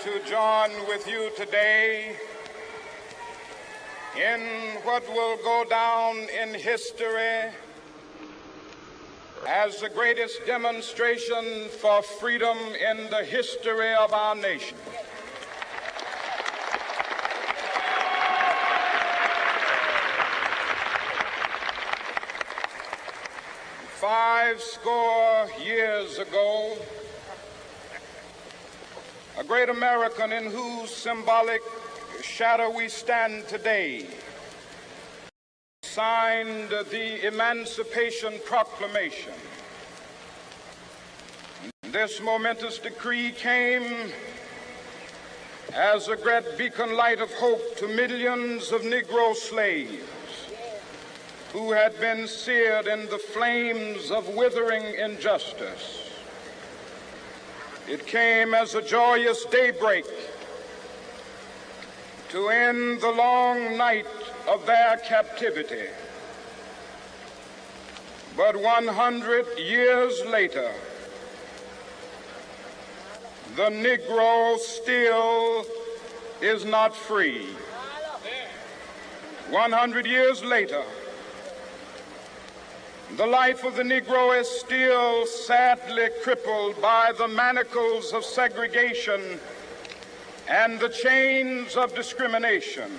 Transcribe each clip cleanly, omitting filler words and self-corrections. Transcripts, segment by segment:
to join with you today in what will go down in history as the greatest demonstration for freedom in the history of our nation. Five score years ago, a great American in whose symbolic shadow we stand today signed the Emancipation Proclamation. This momentous decree came as a great beacon light of hope to millions of Negro slaves who had been seared in the flames of withering injustice. It came as a joyous daybreak to end the long night of their captivity. But 100 years later, the Negro still is not free. 100 years later, the life of the Negro is still sadly crippled by the manacles of segregation and the chains of discrimination.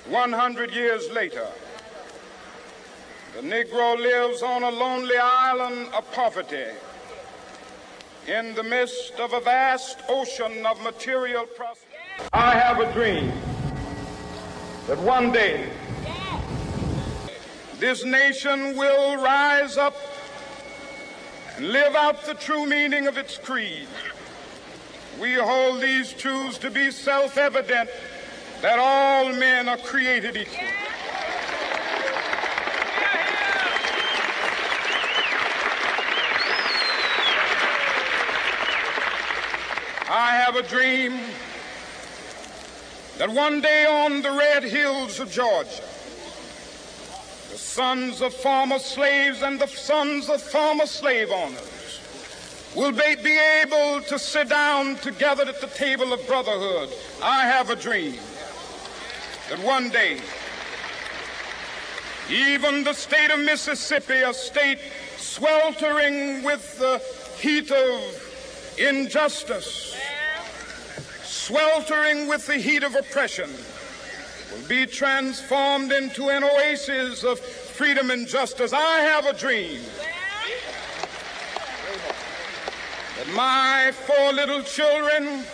100 years later, the Negro lives on a lonely island of poverty in the midst of a vast ocean of material prosperity. I have a dream that one day this nation will rise up and live out the true meaning of its creed. We hold these truths to be self-evident, that all men are created equal. I have a dream that one day on the red hills of Georgia, the sons of former slaves and the sons of former slave owners will be able to sit down together at the table of brotherhood. I have a dream that one day even the state of Mississippi, a state sweltering with the heat of injustice, sweltering with the heat of oppression, will be transformed into an oasis of freedom and justice. I have a dream that my 4 little children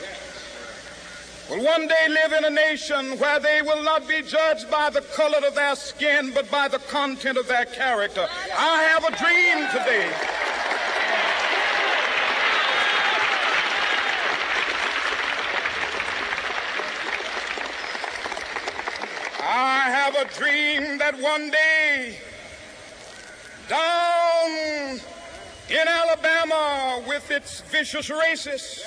will one day live in a nation where they will not be judged by the color of their skin, but by the content of their character. I have a dream today a dream that one day down in Alabama, with its vicious racists,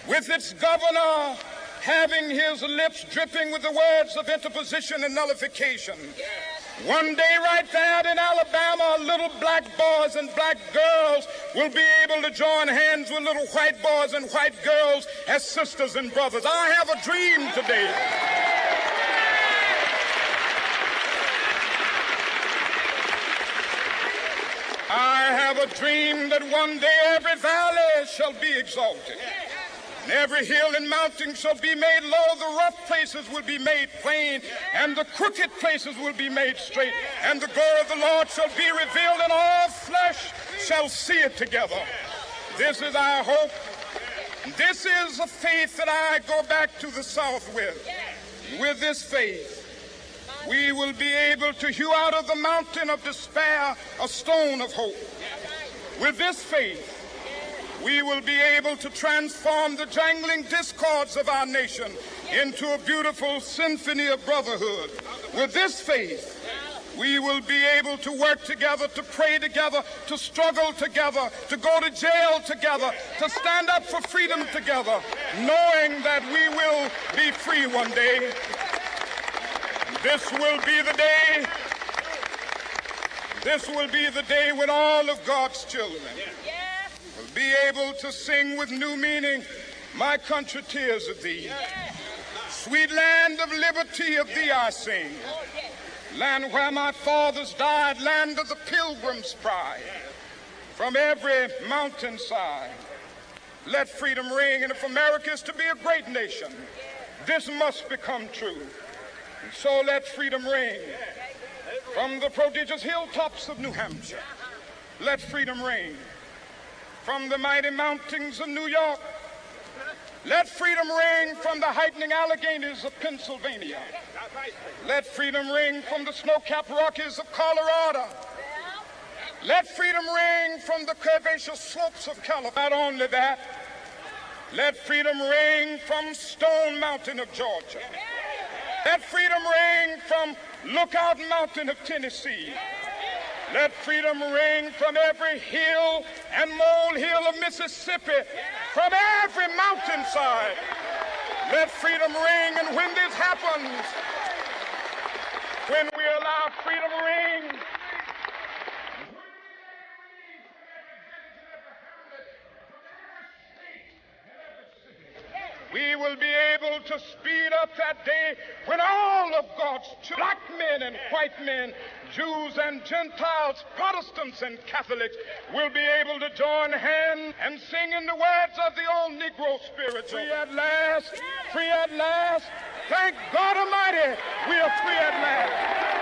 with its governor having his lips dripping with the words of interposition and nullification, one day right there in Alabama, little black boys and black girls will be able to join hands with little white boys and white girls as sisters and brothers. I have a dream today that one day every valley shall be exalted, and every hill and mountain shall be made low. The rough places will be made plain, and the crooked places will be made straight, and the glory of the Lord shall be revealed, and all flesh shall see it together. This is our hope. This is a faith that I go back to the South with. With this faith, we will be able to hew out of the mountain of despair a stone of hope. With this faith, we will be able to transform the jangling discords of our nation into a beautiful symphony of brotherhood. With this faith, we will be able to work together, to pray together, to struggle together, to go to jail together, to stand up for freedom together, knowing that we will be free one day. This will be the day. This will be the day when all of God's children will be able to sing with new meaning, My country, tears of thee. Sweet land of liberty, of thee I sing. Land where my fathers died, land of the pilgrim's pride. From every mountainside, let freedom ring. And if America is to be a great nation, this must become true. And so let freedom ring. From the prodigious hilltops of New Hampshire, let freedom ring. From the mighty mountains of New York, let freedom ring. From the heightening Alleghanies of Pennsylvania, let freedom ring. From the snow-capped Rockies of Colorado, let freedom ring. From the curvaceous slopes of California. Not only that, let freedom ring from Stone Mountain of Georgia. Let freedom ring from Lookout Mountain of Tennessee. Let freedom ring from every hill and molehill of Mississippi, from every mountainside. Let freedom ring. And when this happens, when we allow freedom to ring, we will be able to speed up that day when all of God's children, black men and white men, Jews and Gentiles, Protestants and Catholics, will be able to join hands and sing in the words of the old Negro spiritual. Free at last, free at last. Thank God Almighty, we are free at last.